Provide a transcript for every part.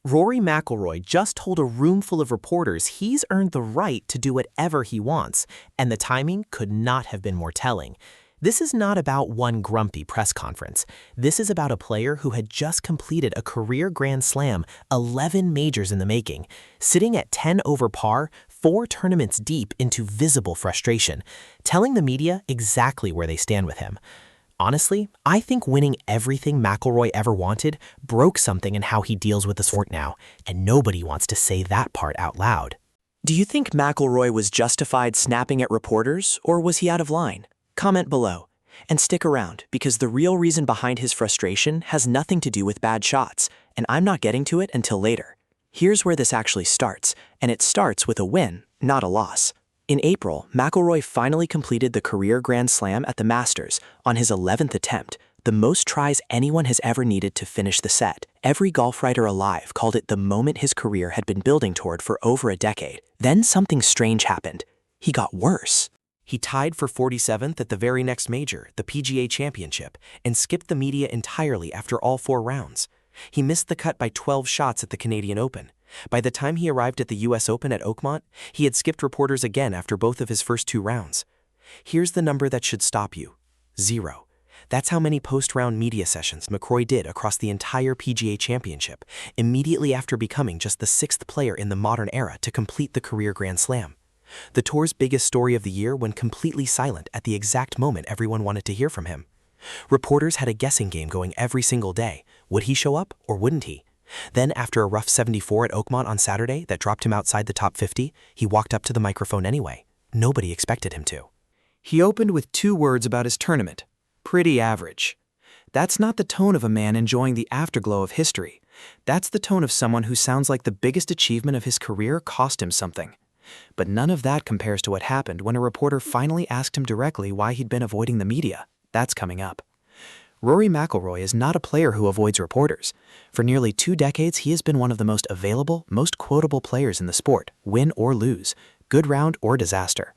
Rory McIlroy just told a room full of reporters he's earned the right to do whatever he wants, and the timing could not have been more telling. This is not about one grumpy press conference. This is about a player who had just completed a career Grand Slam, 11 majors in the making, sitting at 10 over par, 4 tournaments deep into visible frustration, telling the media exactly where they stand with him. Honestly, I think winning everything McIlroy ever wanted broke something in how he deals with the sport now, and nobody wants to say that part out loud. Do you think McIlroy was justified snapping at reporters, or was he out of line? Comment below. And stick around, because the real reason behind his frustration has nothing to do with bad shots, and I'm not getting to it until later. Here's where this actually starts, and it starts with a win, not a loss. In April, McIlroy finally completed the career Grand Slam at the Masters on his 11th attempt, the most tries anyone has ever needed to finish the set. Every golf writer alive called it the moment his career had been building toward for over a decade. Then something strange happened. He got worse. He tied for 47th at the very next major, the PGA Championship, and skipped the media entirely after all 4 rounds. He missed the cut by 12 shots at the Canadian Open. By the time he arrived at the US Open at Oakmont, he had skipped reporters again after both of his first 2 rounds. Here's the number that should stop you: 0. That's how many post-round media sessions McIlroy did across the entire PGA Championship, immediately after becoming just the 6th player in the modern era to complete the career Grand Slam. The tour's biggest story of the year went completely silent at the exact moment everyone wanted to hear from him. Reporters had a guessing game going every single day. Would he show up or wouldn't he? Then, after a rough 74 at Oakmont on Saturday that dropped him outside the top 50, he walked up to the microphone anyway. Nobody expected him to. He opened with 2 words about his tournament: pretty average. That's not the tone of a man enjoying the afterglow of history. That's the tone of someone who sounds like the biggest achievement of his career cost him something. But none of that compares to what happened when a reporter finally asked him directly why he'd been avoiding the media. That's coming up. Rory McIlroy is not a player who avoids reporters. For nearly 2 decades, he has been one of the most available, most quotable players in the sport, win or lose, good round or disaster.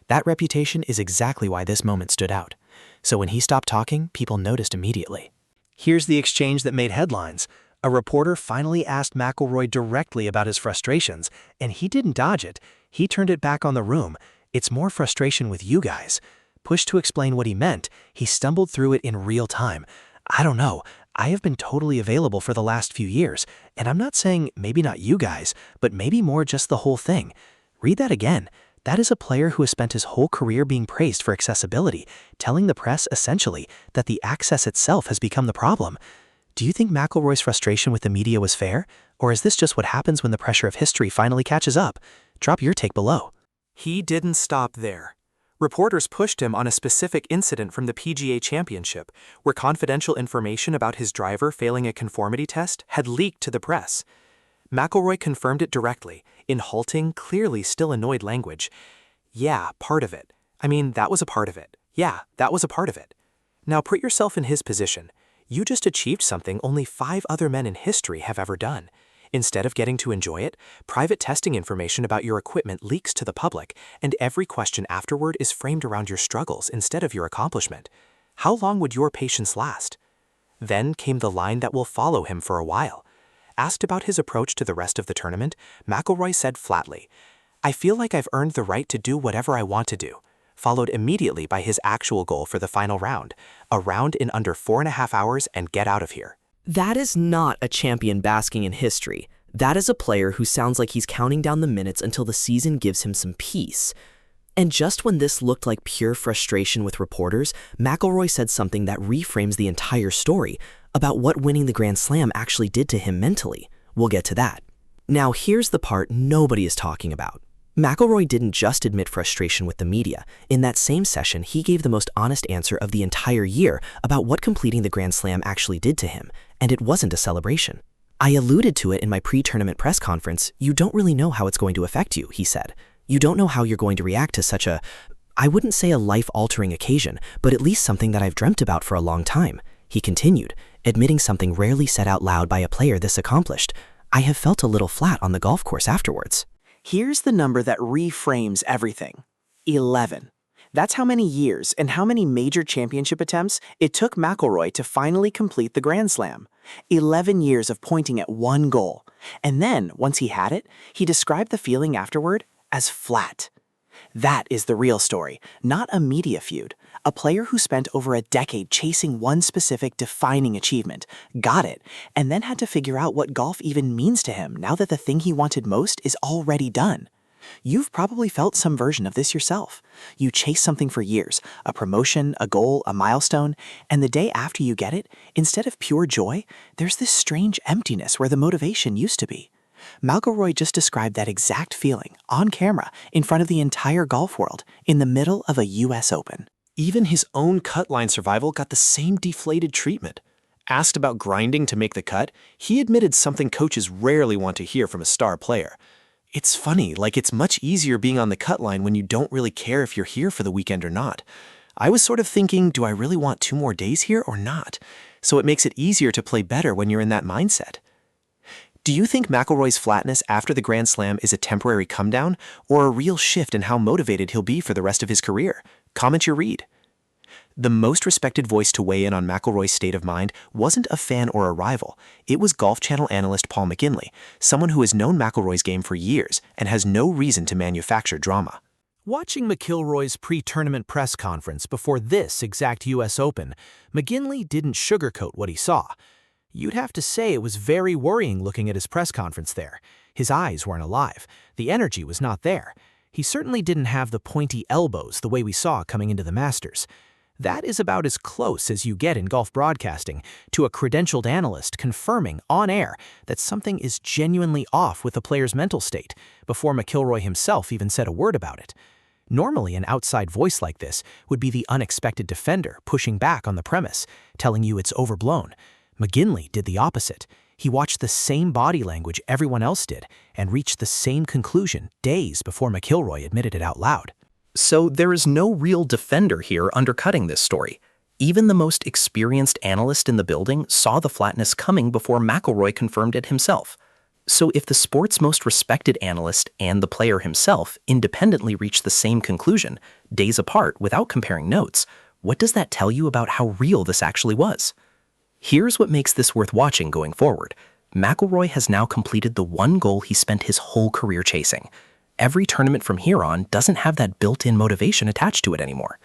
That reputation is exactly why this moment stood out. So when he stopped talking, people noticed immediately. Here's the exchange that made headlines. A reporter finally asked McIlroy directly about his frustrations, and he didn't dodge it. He turned it back on the room. It's more frustration with you guys. Pushed to explain what he meant, he stumbled through it in real time. I don't know. I have been totally available for the last few years, and I'm not saying maybe not you guys, but maybe more just the whole thing. Read that again. That is a player who has spent his whole career being praised for accessibility, telling the press essentially that the access itself has become the problem. Do you think McIlroy's frustration with the media was fair? Or is this just what happens when the pressure of history finally catches up? Drop your take below. He didn't stop there. Reporters pushed him on a specific incident from the PGA Championship, where confidential information about his driver failing a conformity test had leaked to the press. McIlroy confirmed it directly, in halting, clearly still annoyed language. Yeah, part of it. I mean, that was a part of it. Yeah, that was a part of it. Now put yourself in his position. You just achieved something only 5 other men in history have ever done. Instead of getting to enjoy it, private testing information about your equipment leaks to the public, and every question afterward is framed around your struggles instead of your accomplishment. How long would your patience last? Then came the line that will follow him for a while. Asked about his approach to the rest of the tournament, McIlroy said flatly, "I feel like I've earned the right to do whatever I want to do," followed immediately by his actual goal for the final round, a round in under 4.5 hours and get out of here. That is not a champion basking in history. That is a player who sounds like he's counting down the minutes until the season gives him some peace. And just when this looked like pure frustration with reporters, McIlroy said something that reframes the entire story about what winning the Grand Slam actually did to him mentally. We'll get to that. Now here's the part nobody is talking about. McIlroy didn't just admit frustration with the media. In that same session, he gave the most honest answer of the entire year about what completing the Grand Slam actually did to him, and it wasn't a celebration. "I alluded to it in my pre-tournament press conference. You don't really know how it's going to affect you," he said. "You don't know how you're going to react to such a, I wouldn't say a life-altering occasion, but at least something that I've dreamt about for a long time." He continued, admitting something rarely said out loud by a player this accomplished. "I have felt a little flat on the golf course afterwards." Here's the number that reframes everything: 11. That's how many years and how many major championship attempts it took McIlroy to finally complete the Grand Slam. 11 years of pointing at one goal. And then, once he had it, he described the feeling afterward as flat. That is the real story, not a media feud. A player who spent over a decade chasing one specific defining achievement, got it, and then had to figure out what golf even means to him now that the thing he wanted most is already done. You've probably felt some version of this yourself. You chase something for years, a promotion, a goal, a milestone, and the day after you get it, instead of pure joy, there's this strange emptiness where the motivation used to be. McIlroy just described that exact feeling, on camera, in front of the entire golf world, in the middle of a US Open. Even his own cut line survival got the same deflated treatment. Asked about grinding to make the cut, he admitted something coaches rarely want to hear from a star player. It's funny, like it's much easier being on the cut line when you don't really care if you're here for the weekend or not. I was sort of thinking, do I really want 2 more days here or not? So it makes it easier to play better when you're in that mindset. Do you think McIlroy's flatness after the Grand Slam is a temporary come-down or a real shift in how motivated he'll be for the rest of his career? Comment your read. The most respected voice to weigh in on McIlroy's state of mind wasn't a fan or a rival. It was Golf Channel analyst Paul McGinley, someone who has known McIlroy's game for years and has no reason to manufacture drama. Watching McIlroy's pre-tournament press conference before this exact US Open, McGinley didn't sugarcoat what he saw. You'd have to say it was very worrying looking at his press conference there. His eyes weren't alive. The energy was not there. He certainly didn't have the pointy elbows the way we saw coming into the Masters. That is about as close as you get in golf broadcasting to a credentialed analyst confirming on air that something is genuinely off with a player's mental state before McIlroy himself even said a word about it. Normally, an outside voice like this would be the unexpected defender pushing back on the premise, telling you it's overblown. McGinley did the opposite. He watched the same body language everyone else did and reached the same conclusion days before McIlroy admitted it out loud. So there is no real defender here undercutting this story. Even the most experienced analyst in the building saw the flatness coming before McIlroy confirmed it himself. So if the sport's most respected analyst and the player himself independently reached the same conclusion, days apart without comparing notes, what does that tell you about how real this actually was? Here's what makes this worth watching going forward. McIlroy has now completed the one goal he spent his whole career chasing. Every tournament from here on doesn't have that built-in motivation attached to it anymore.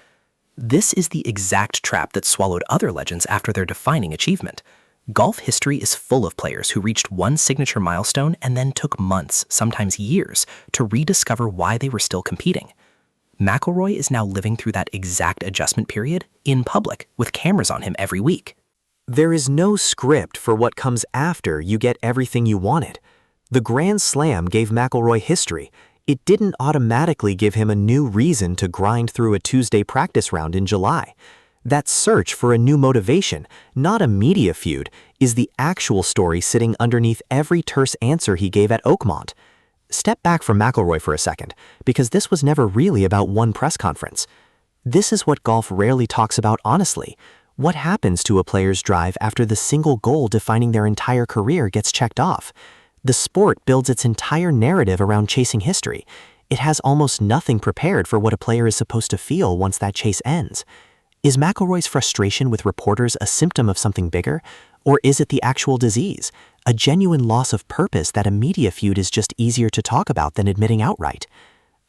This is the exact trap that swallowed other legends after their defining achievement. Golf history is full of players who reached one signature milestone and then took months, sometimes years, to rediscover why they were still competing. McIlroy is now living through that exact adjustment period in public with cameras on him every week. There is no script for what comes after you get everything you wanted. The Grand Slam gave McIlroy history. It didn't automatically give him a new reason to grind through a Tuesday practice round in July. That search for a new motivation, not a media feud, is the actual story sitting underneath every terse answer he gave at Oakmont. Step back from McIlroy for a second, because this was never really about one press conference. This is what golf rarely talks about honestly. What happens to a player's drive after the single goal defining their entire career gets checked off? The sport builds its entire narrative around chasing history. It has almost nothing prepared for what a player is supposed to feel once that chase ends. Is McIlroy's frustration with reporters a symptom of something bigger? Or is it the actual disease, a genuine loss of purpose that a media feud is just easier to talk about than admitting outright?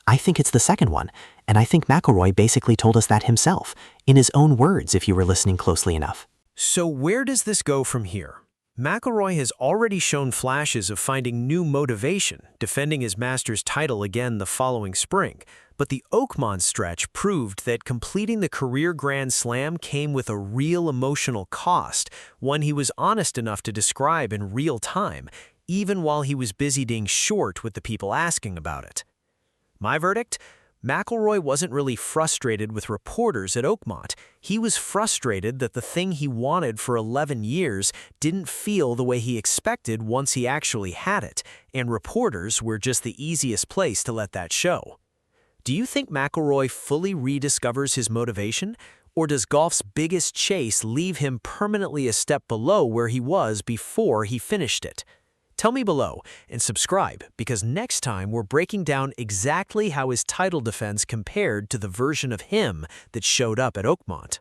I think it's the second one, and I think McIlroy basically told us that himself, in his own words if you were listening closely enough. So where does this go from here? McIlroy has already shown flashes of finding new motivation, defending his Masters title again the following spring, but the Oakmont stretch proved that completing the career Grand Slam came with a real emotional cost, one he was honest enough to describe in real time, even while he was busy being short with the people asking about it. My verdict? McIlroy wasn't really frustrated with reporters at Oakmont. He was frustrated that the thing he wanted for 11 years didn't feel the way he expected once he actually had it, and reporters were just the easiest place to let that show. Do you think McIlroy fully rediscovers his motivation, or does golf's biggest chase leave him permanently a step below where he was before he finished it? Tell me below and subscribe because next time we're breaking down exactly how his title defense compared to the version of him that showed up at Oakmont.